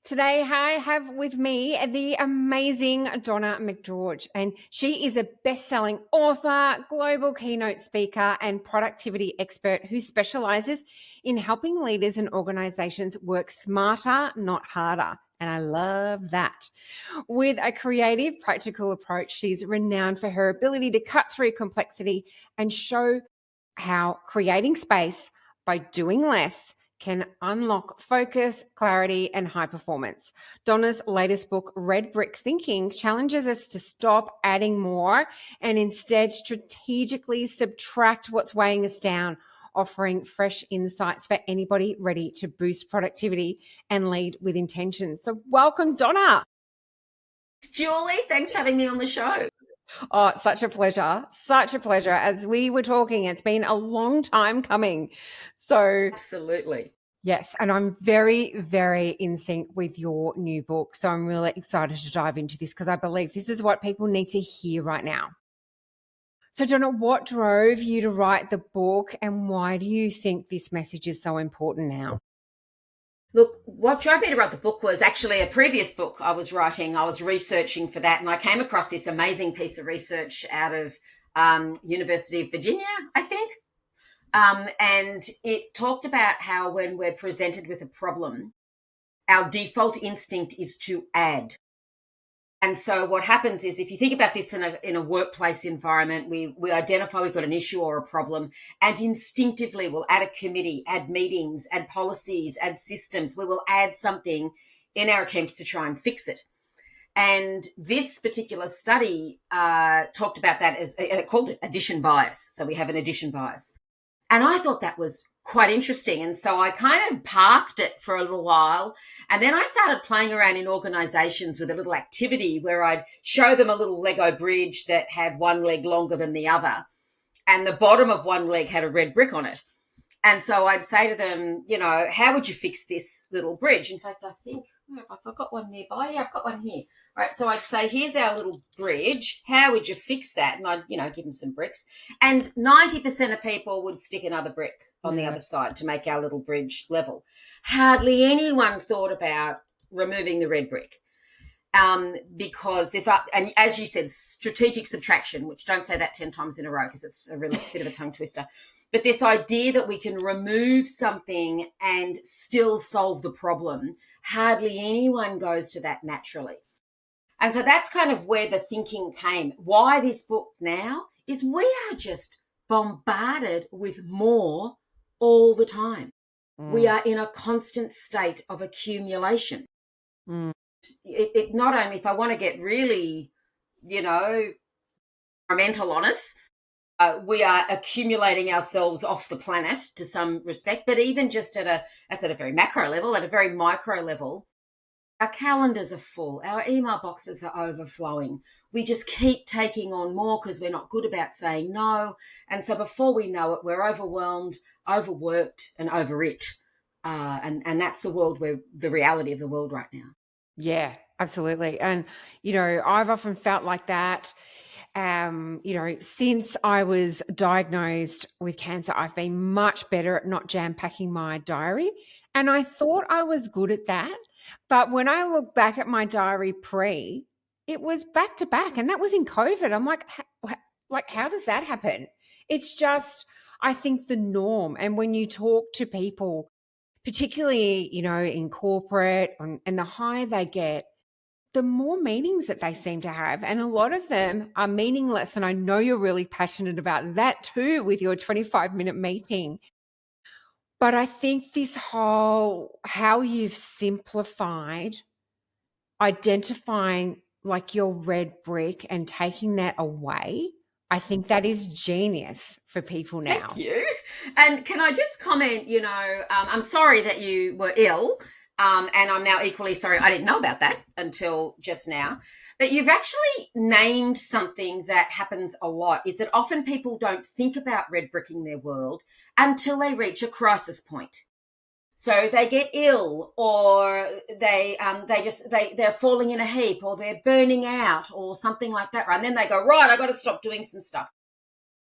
Today, I have with me the amazing Donna McGeorge, and she is a best-selling author, global keynote speaker, and productivity expert who specializes in helping leaders and organizations work smarter, not harder. And I love that. With a creative, practical approach, she's renowned for her ability to cut through complexity and show how creating space by doing less can unlock focus, clarity, and high performance. Donna's latest book, Red Brick Thinking, challenges us to stop adding more and instead strategically subtract what's weighing us down, offering fresh insights for anybody ready to boost productivity and lead with intention. So welcome, Donna. Julie, thanks for having me on the show. Oh, it's such a pleasure. Such a pleasure. As we were talking, it's been a long time coming. So, Absolutely. yes, and I'm very, very in sync with your new book. So I'm really excited to dive into this because I believe this is what people need to hear right now. So, Donna, what drove you to write the book and why do you think this message is so important now? Look, what drove me to write the book was actually a previous book I was writing. I was researching for that, and I came across this amazing piece of research out of University of Virginia, I think. And it talked about how when we're presented with a problem, our default instinct is to add. And so what happens is if you think about this in a workplace environment, we identify we've got an issue or a problem, and instinctively we'll add a committee, add meetings, add policies, add systems. We will add something in our attempts to try and fix it. And this particular study talked about that as, it called it addition bias. So we have an addition bias. And I thought that was quite interesting. And so I kind of parked it for a little while. And then I started playing around in organizations with a little activity where I'd show them a little Lego bridge that had one leg longer than the other. And the bottom of one leg had a red brick on it. And so I'd say to them, how would you fix this little bridge? In fact, I think, if I've got one nearby. Yeah, I've got one here. Right, so I'd say, here's our little bridge. How would you fix that? And I'd, give them some bricks. And 90% of people would stick another brick on the other side to make our little bridge level. Hardly anyone thought about removing the red brick. Because there's, and as you said, strategic subtraction, which don't say that 10 times in a row because it's a really bit of a tongue twister. But this idea that we can remove something and still solve the problem, hardly anyone goes to that naturally. And so that's kind of where the thinking came. Why this book now is we are just bombarded with more all the time. We are in a constant state of accumulation. It not only, if I want to get really, environmental on us, we are accumulating ourselves off the planet to some respect, but even just at a very macro level, at a very micro level, our calendars are full. Our email boxes are overflowing. We just keep taking on more because we're not good about saying no. And so before we know it, we're overwhelmed, overworked, and overit. And that's the reality of the world right now. Yeah, absolutely. And, I've often felt like that. Since I was diagnosed with cancer, I've been much better at not jam-packing my diary. And I thought I was good at that. But when I look back at my diary it was back to back. And that was in COVID. I'm like, how does that happen? It's just, I think, the norm. And when you talk to people, particularly, in corporate and the higher they get, the more meetings that they seem to have. And a lot of them are meaningless. And I know you're really passionate about that too with your 25-minute meeting. But I think this whole, how you've simplified identifying like your red brick and taking that away, I think that is genius for people now. Thank you. And can I just comment, I'm sorry that you were ill. And I'm now equally sorry. I didn't know about that until just now. But you've actually named something that happens a lot, is that often people don't think about red bricking their world until they reach a crisis point. So they get ill, or they're falling in a heap, or they're burning out, or something like that. Right? And then they go, right, I got to stop doing some stuff.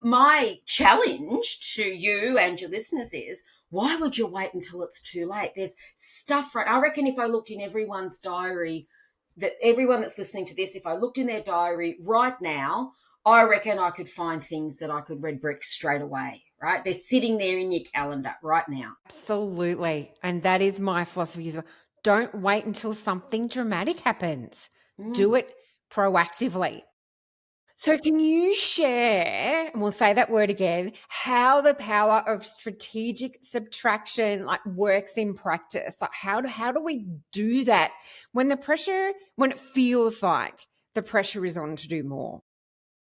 My challenge to you and your listeners is, Why would you wait until it's too late? There's stuff, right? I reckon if I looked in everyone's diary, that everyone that's listening to this, if I looked in their diary right now, I reckon I could find things that I could red brick straight away, right? They're sitting there in your calendar right now. Absolutely. And that is my philosophy as well. Don't wait until something dramatic happens. Do it proactively. So can you share, and we'll say that word again, how the power of strategic subtraction works in practice? Like how do we do that when it feels like the pressure is on to do more?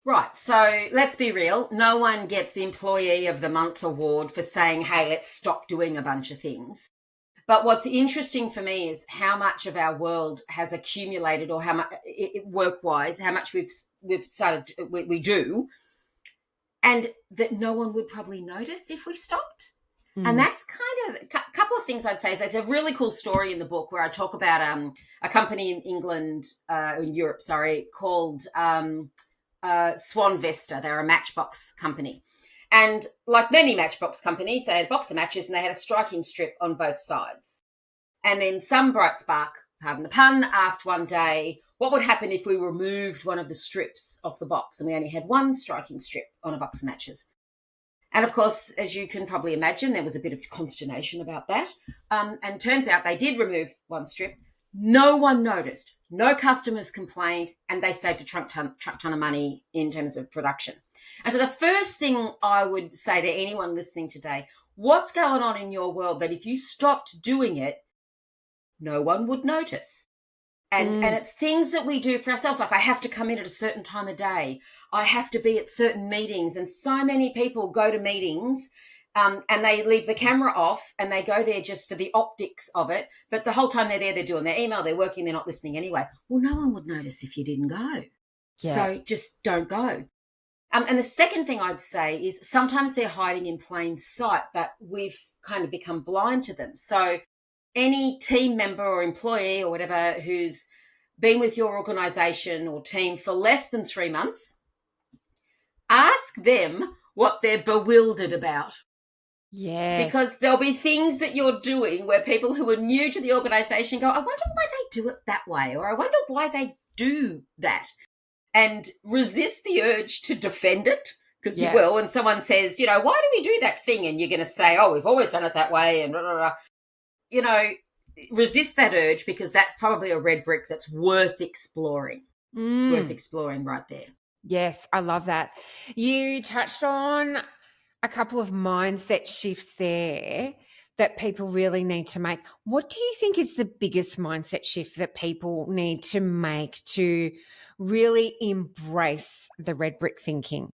Right. So let's be real. No one gets the Employee of the Month award for saying, hey, let's stop doing a bunch of things. But what's interesting for me is how much of our world has accumulated, or how much work-wise, how much we do, and that no one would probably notice if we stopped. And that's kind of a couple of things I'd say. So it's a really cool story in the book where I talk about a company in Europe, called Swan Vesta. They're a matchbox company. And like many matchbox companies, they had boxer matches and they had a striking strip on both sides. And then some bright spark, pardon the pun, asked one day, what would happen if we removed one of the strips off the box and we only had one striking strip on a boxer matches? And of course, as you can probably imagine, there was a bit of consternation about that. And turns out they did remove one strip. No one noticed. No customers complained, and they saved a truck ton of money in terms of production. And so the first thing I would say to anyone listening today, what's going on in your world that if you stopped doing it, no one would notice? And it's things that we do for ourselves. Like I have to come in at a certain time of day. I have to be at certain meetings. And so many people go to meetings and they leave the camera off and they go there just for the optics of it. But the whole time they're there, they're doing their email, they're working, they're not listening anyway. Well, no one would notice if you didn't go. Yeah. So just don't go. And the second thing I'd say is sometimes they're hiding in plain sight, but we've kind of become blind to them. So any team member or employee or whatever who's been with your organization or team for less than 3 months, ask them what they're bewildered about. Yeah. Because there'll be things that you're doing where people who are new to the organization go, I wonder why they do it that way, or I wonder why they do that. And resist the urge to defend it, because you will. And someone says, why do we do that thing? And you're going to say, oh, we've always done it that way. And blah, blah, blah. Resist that urge, because that's probably a red brick that's worth exploring. Worth exploring right there. Yes, I love that. You touched on a couple of mindset shifts there that people really need to make. What do you think is the biggest mindset shift that people need to make to really embrace the red brick thinking?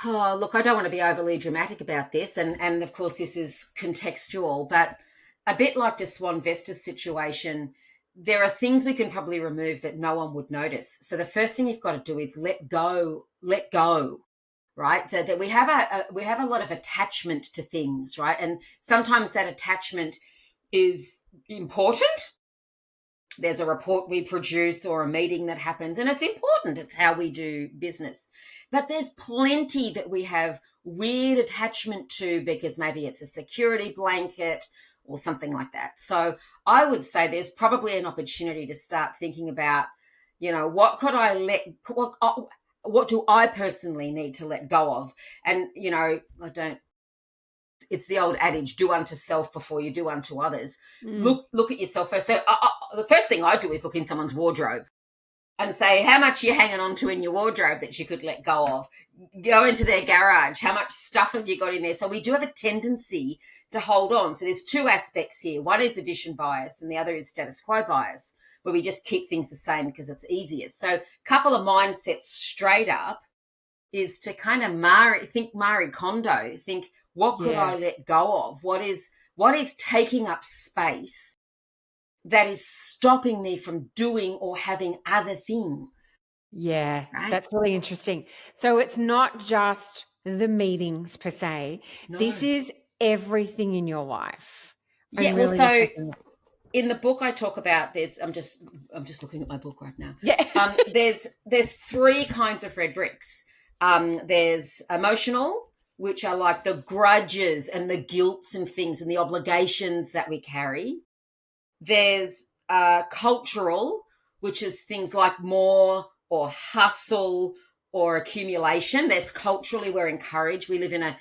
Oh, look, I don't want to be overly dramatic about this. And of course, this is contextual, but a bit like the Swan Vesta situation, there are things we can probably remove that no one would notice. So the first thing you've got to do is let go, right? That we have a lot of attachment to things, right? And sometimes that attachment is important. There's a report we produce or a meeting that happens, and it's important. It's how we do business. But there's plenty that we have weird attachment to because maybe it's a security blanket or something like that. So I would say there's probably an opportunity to start thinking about, what could I what do I personally need to let go of? And, it's the old adage, do unto self before you do unto others. Look at yourself first. So the first thing I do is look in someone's wardrobe and say, how much are you hanging on to in your wardrobe that you could let go of? Go into their garage. How much stuff have you got in there? So we do have a tendency to hold on. So there's two aspects here. One is addition bias and the other is status quo bias, where we just keep things the same because it's easiest. So a couple of mindsets straight up is to kind of Marie Kondo, think, what could I let go of? What is taking up space that is stopping me from doing or having other things? Yeah, right? That's really interesting. So it's not just the meetings per se. No. This is everything in your life. Yeah, really so in the book I talk about I'm just looking at my book right now. Yeah. There's three kinds of red bricks. There's emotional, which are like the grudges and the guilts and things and the obligations that we carry. There's cultural, which is things like more or hustle or accumulation. That's culturally we're encouraged. We live in a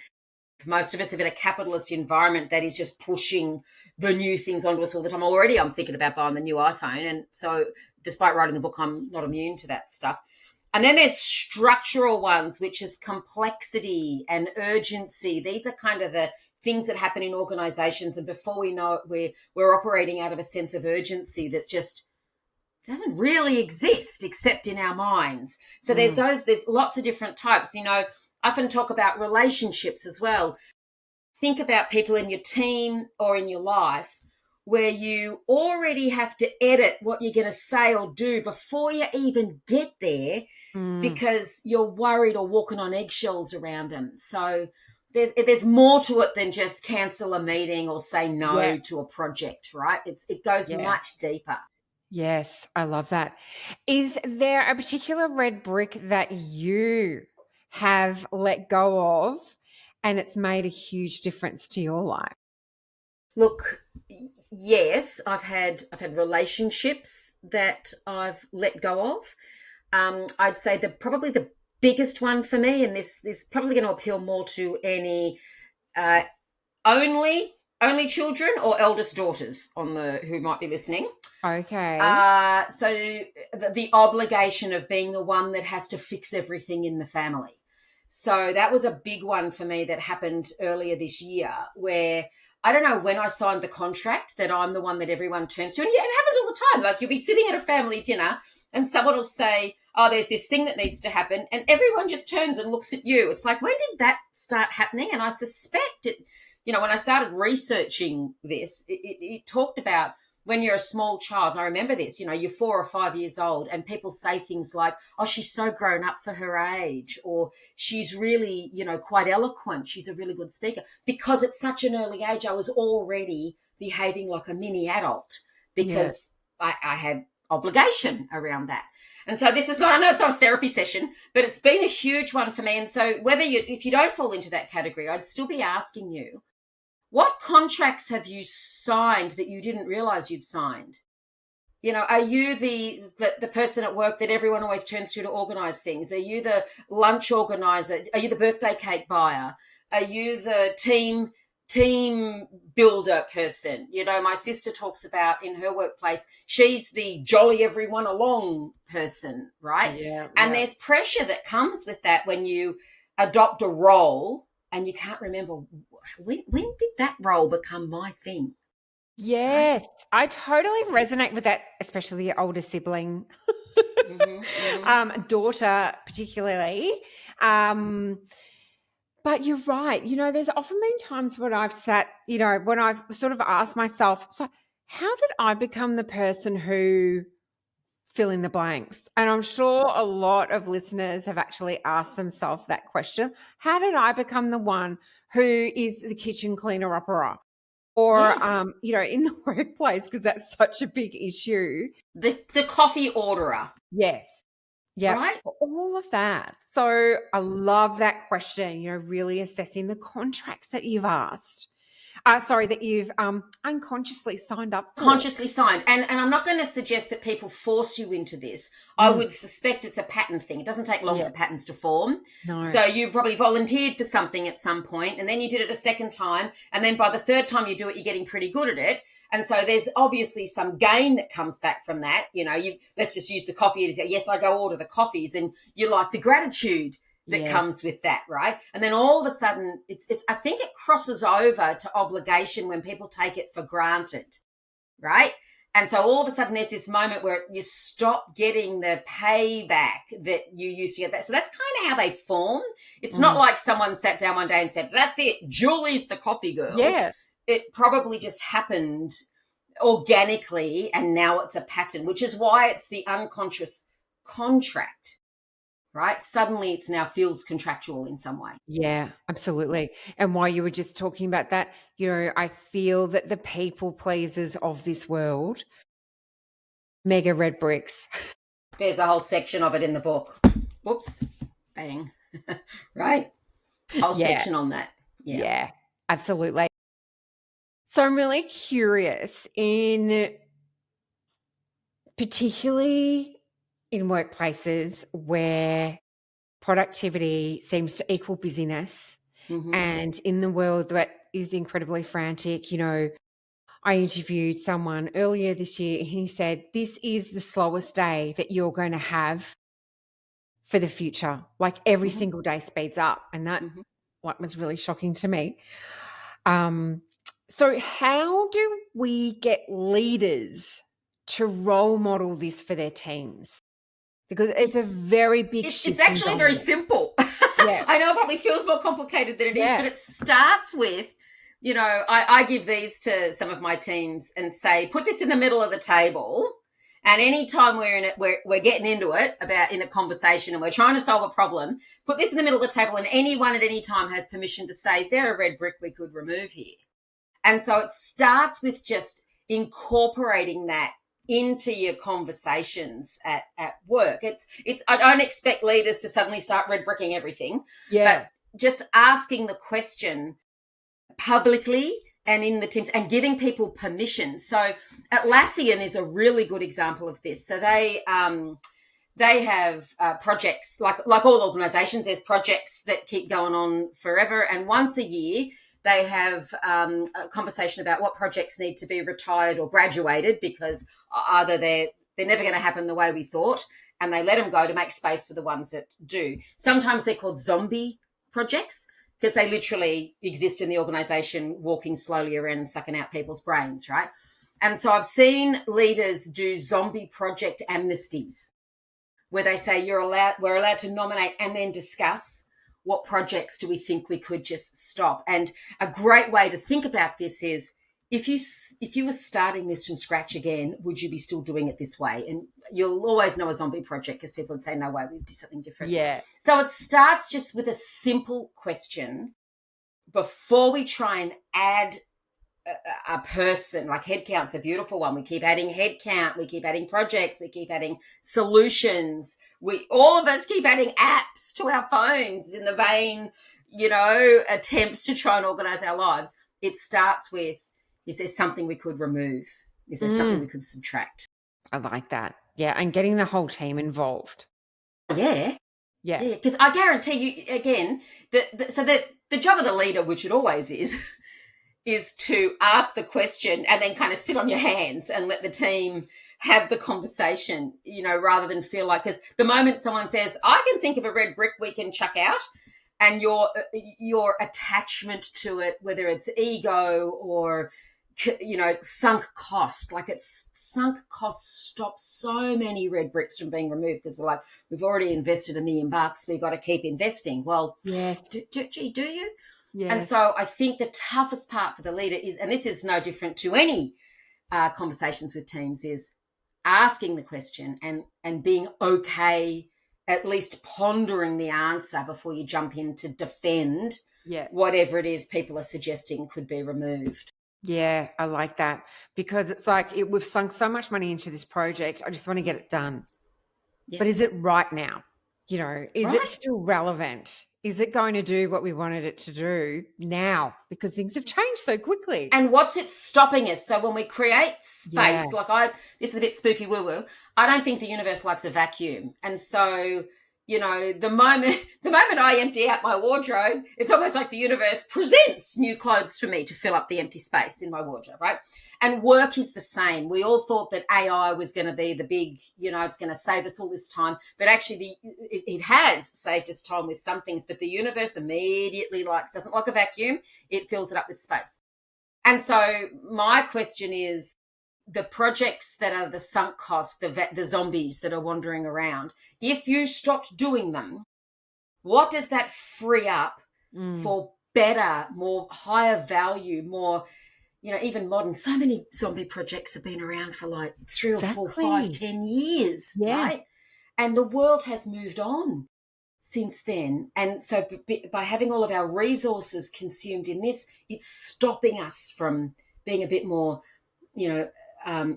most of us live in a capitalist environment that is just pushing the new things onto us all the time. Already I'm thinking about buying the new iPhone. And so despite writing the book, I'm not immune to that stuff. And then there's structural ones, which is complexity and urgency. These are kind of the things that happen in organizations. And before we know it, we're operating out of a sense of urgency that just doesn't really exist except in our minds. So there's lots of different types. I often talk about relationships as well. Think about people in your team or in your life where you already have to edit what you're going to say or do before you even get there because you're worried or walking on eggshells around them. So there's more to it than just cancel a meeting or say no to a project, right? It goes much deeper. Yes, I love that. Is there a particular red brick that you have let go of and it's made a huge difference to your life? Look, yes, I've had relationships that I've let go of. I'd say probably the biggest one for me, and this is probably going to appeal more to any only children or eldest daughters who might be listening. Okay. So the obligation of being the one that has to fix everything in the family. So that was a big one for me that happened earlier this year where I don't know when I signed the contract that I'm the one that everyone turns to. And yeah, it happens all the time. Like you'll be sitting at a family dinner and someone will say, oh, there's this thing that needs to happen. And everyone just turns and looks at you. It's like, when did that start happening? And I suspect it, when I started researching this, it talked about when you're a small child, and I remember this, you're 4 or 5 years old and people say things like, oh, she's so grown up for her age, or she's really, quite eloquent. She's a really good speaker. Because at such an early age, I was already behaving like a mini adult because I had obligation around that. And so this is not, I know it's not a therapy session, but it's been a huge one for me. And so if you don't fall into that category, I'd still be asking you, what contracts have you signed that you didn't realize you'd signed? Are you the person at work that everyone always turns to organize things? Are you the lunch organizer? Are you the birthday cake buyer? Are you the team builder person? My sister talks about in her workplace, she's the jolly everyone along person, right? And there's pressure that comes with that when you adopt a role and you can't remember when did that role become my thing? Yes, right? I totally resonate with that, especially your older sibling, daughter particularly. But you're right. There's often been times when I've sat, when I've sort of asked myself, so how did I become the person who fill in the blanks? And I'm sure a lot of listeners have actually asked themselves that question. How did I become the one who is the kitchen cleaner upper? Or, in the workplace, because that's such a big issue. The coffee orderer. Yes. Yeah. Right? All of that. So I love that question, really assessing the contracts that you've asked. That you've unconsciously signed up for. Consciously signed. And I'm not going to suggest that people force you into this. I would suspect it's a pattern thing. It doesn't take long for patterns to form. No. So you probably volunteered for something at some point, and then you did it a second time. And then by the third time you do it, you're getting pretty good at it. And so there's obviously some gain that comes back from that. Let's just use the coffee. You say, yes, I go order the coffees, and you like the gratitude that comes with that, right? And then all of a sudden, it's I think it crosses over to obligation when people take it for granted, right? And so all of a sudden there's this moment where you stop getting the payback that you used to get. That. So that's kind of how they form. It's not like someone sat down one day and said, that's it, Julie's the coffee girl. Yeah. It probably just happened organically, and now it's a pattern, which is why it's the unconscious contract. Right? Suddenly it now feels contractual in some way. Yeah, absolutely. And while you were just talking about that, I feel that the people pleasers of this world, mega red bricks. There's a whole section of it in the book. Whoops. Bang. Right? Whole Yeah, section on that. Yeah. yeah, absolutely. So I'm really curious in particularly in workplaces where productivity seems to equal busyness Hmm. and in the world that is incredibly frantic, I interviewed someone earlier this year and he said, this is the slowest day that you're going to have for the future. Like every Hmm. single day speeds up. And that Hmm. was really shocking to me. Um, so how do we get leaders to role model this for their teams? Because it's a It's very big it's shift in actually very dynamic. simple. Yeah. I know it probably feels more complicated than it is, Yeah. but it starts with, I give these to some of my teams and say, put this in the middle of the table. And anytime we're in it, we're getting into it about in a conversation and we're trying to solve a problem, put this in the middle of the table and anyone at any time has permission to say, is there a red brick we could remove here? And so it starts with just incorporating that into your conversations at work. It's I don't expect leaders to suddenly start red bricking everything, but Yeah. just asking the question publicly and in the teams and giving people permission. So Atlassian is a really good example of this. So they have projects like all organizations. There's projects that keep going on forever, and once a year they have a conversation about what projects need to be retired or graduated because either they're never going to happen the way we thought, and they let them go to make space for the ones that do. Sometimes they're called zombie projects because they literally exist in the organization, walking slowly around and sucking out people's brains, right? And so I've seen leaders do zombie project amnesties where they say we're allowed to nominate and then discuss what projects do we think we could just stop. And a great way to think about this is if you were starting this from scratch again, would you be still doing it this way? And you'll always know a zombie project because people would say, no way, we'd do something different. Yeah. So it starts just with a simple question before we try and add a person. Like headcount's a beautiful one. We keep adding headcount, we keep adding projects, we keep adding solutions. We all of us keep adding apps to our phones in the vain, attempts to try and organize our lives. It starts with, is there something we could remove? Is there something Mm, we could subtract? I like that. Yeah. And getting the whole team involved. Yeah. Yeah. Yeah. Because I guarantee you, again, that the job of the leader, which it always is to ask the question and then kind of sit on your hands and let the team have the conversation, rather than feel like, because the moment someone says, I can think of a red brick we can chuck out, and your attachment to it, whether it's ego or, sunk cost, like it's sunk cost stops so many red bricks from being removed because we're like, we've already invested $1 million. We've got to keep investing. Well, Yes. do you? And Yes. so I think the toughest part for the leader is, and this is no different to any conversations with teams, is asking the question and being okay, at least pondering the answer before you jump in to defend Yeah. whatever it is people are suggesting could be removed. Yeah. I like that because it's like we've sunk so much money into this project. I just want to get it done. Yeah. But is it right now? Is it Right? still relevant? Is it going to do what we wanted it to do now? Because things have changed so quickly. And what's it stopping us? So when we create Yeah. space, this is a bit spooky woo woo. I don't think the universe likes a vacuum, and so the moment I empty out my wardrobe, it's almost like the universe presents new clothes for me to fill up the empty space in my wardrobe, right? And work is the same. We all thought that AI was going to be the big, it's going to save us all this time, but actually it has saved us time with some things. But the universe immediately doesn't like a vacuum; it fills it up with space. And so my question is, the projects that are the sunk cost, the zombies that are wandering around, if you stopped doing them, what does that free up Mm, for better, more higher value, more, even modern? So many zombie projects have been around for like 3 or 4, 5, exactly. 10 years, Yeah. right? And the world has moved on since then. And so by having all of our resources consumed in this, it's stopping us from being a bit more, you know,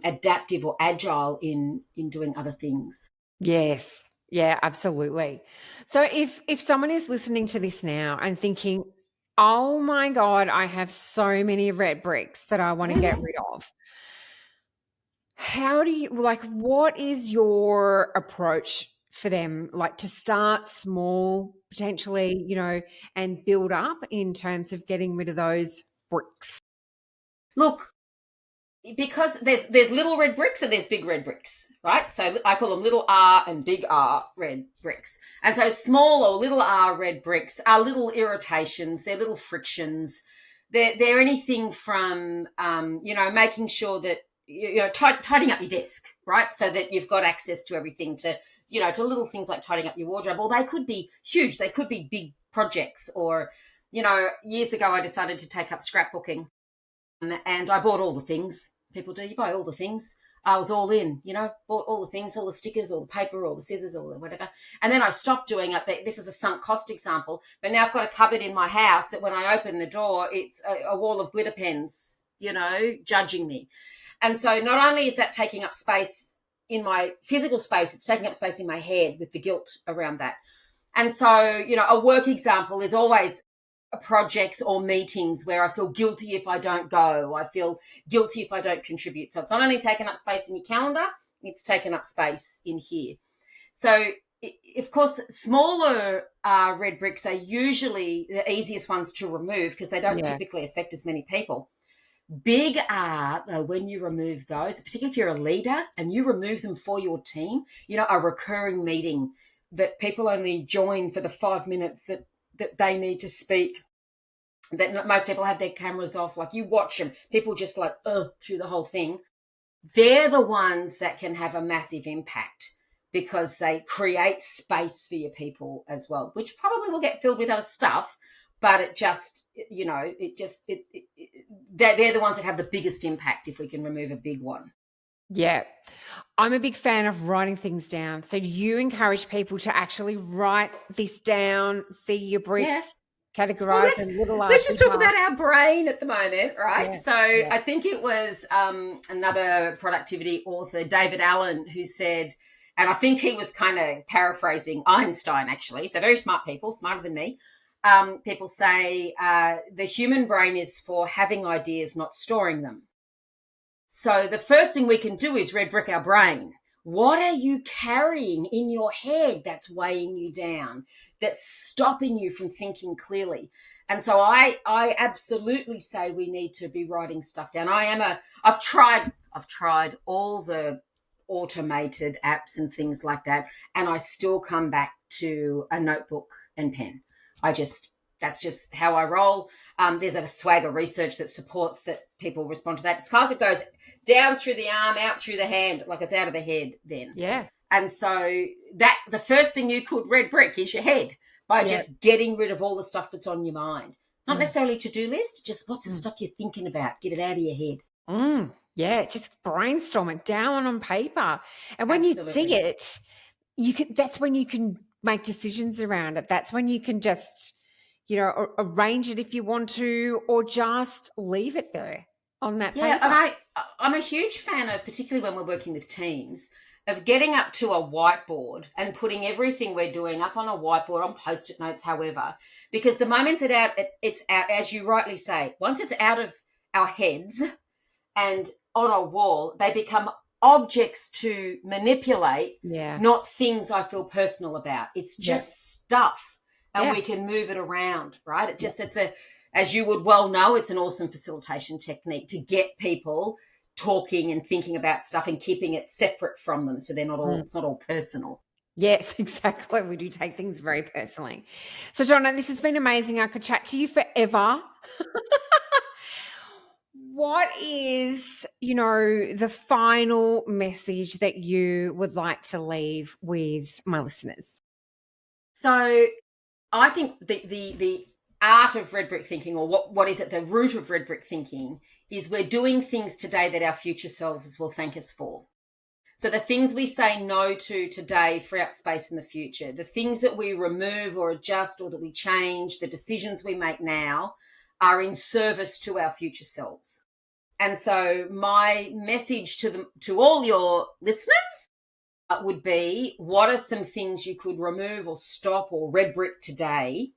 adaptive or agile in doing other things. Yes. Yeah, absolutely. So if someone is listening to this now and thinking, "Oh my God, I have so many red bricks that I want to get Mhm. rid of." How do you like what is your approach for them? Like to start small, potentially, and build up in terms of getting rid of those bricks. Look, because there's little red bricks and there's big red bricks, right? So I call them little R and big R red bricks. And so small or little R red bricks are little irritations, they're little frictions. They're anything from making sure that tidying up your desk, right? So that you've got access to everything, to little things like tidying up your wardrobe. Or they could be huge, they could be big projects. Or years ago I decided to take up scrapbooking, and I bought all the things. People do. You buy all the things. I was all in, bought all the things, all the stickers, all the paper, all the scissors, all the whatever. And then I stopped doing it. This is a sunk cost example. But now I've got a cupboard in my house that when I open the door, it's a wall of glitter pens, judging me. And so not only is that taking up space in my physical space, it's taking up space in my head with the guilt around that. And so, a work example is always projects or meetings where I feel guilty if I don't go. I feel guilty if I don't contribute. So it's not only taking up space in your calendar, it's taken up space in here. So, of course, smaller red bricks are usually the easiest ones to remove because they don't Yeah. typically affect as many people. Big R, though, when you remove those, particularly if you're a leader and you remove them for your team, a recurring meeting that people only join for the 5 minutes that they need to speak, that most people have their cameras off, like you watch them, people just like, through the whole thing. They're the ones that can have a massive impact because they create space for your people as well, which probably will get filled with other stuff, but they're the ones that have the biggest impact if we can remove a big one. Yeah. I'm a big fan of writing things down. So do you encourage people to actually write this down, see your Yeah. bricks, Well, categorize let's them, little R, let's just big talk R? about our brain at the moment, right? Yeah. So Yeah. I think it was another productivity author, David Allen, who said, and I think he was kind of paraphrasing Einstein, actually. So very smart people, smarter than me. People say the human brain is for having ideas, not storing them. So the first thing we can do is red brick our brain. What are you carrying in your head that's weighing you down, that's stopping you from thinking clearly? And so I absolutely say we need to be writing stuff down. I've tried all the automated apps and things like that, and I still come back to a notebook and pen. That's just how I roll. There's a swagger research that supports that people respond to that. It's kind of like it goes down through the arm, out through the hand, like it's out of the head then. Yeah. And so that the first thing you could red brick is your head by Yeah. just getting rid of all the stuff that's on your mind. Not Mm. necessarily to-do list, just what's the Mm. stuff you're thinking about. Get it out of your head. Yeah, just brainstorm it down on paper. And when you see Absolutely. it, that's when you can make decisions around it. That's when you can just, arrange it if you want to, or just leave it there on that Yeah, paper. and I'm a huge fan of, particularly when we're working with teams, of getting up to a whiteboard and putting everything we're doing up on a whiteboard, on post-it notes, however, because the moment it's out, as you rightly say, once it's out of our heads and on a wall, they become objects to manipulate, Yeah. not things I feel personal about. It's just stuff, and Yeah. we can move it around, right? As you would well know, it's an awesome facilitation technique to get people talking and thinking about stuff and keeping it separate from them, so it's not all personal. Yes, exactly. We do take things very personally. So, Donna, this has been amazing. I could chat to you forever. What is, the final message that you would like to leave with my listeners? So I think the art of red brick thinking, or what is at the root of red brick thinking, is we're doing things today that our future selves will thank us for. So the things we say no to today free up space in the future. The things that we remove or adjust or that we change, the decisions we make now, are in service to our future selves. And so my message to all your listeners would be, what are some things you could remove or stop or red brick today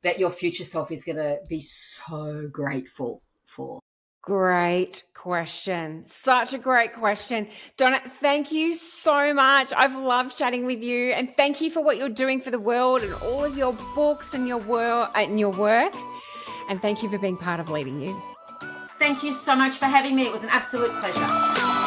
that your future self is going to be so grateful for? Great question. Such a great question. Donna, thank you so much. I've loved chatting with you, and thank you for what you're doing for the world and all of your books and your work. And thank you for being part of Leading You. Thank you so much for having me. It was an absolute pleasure.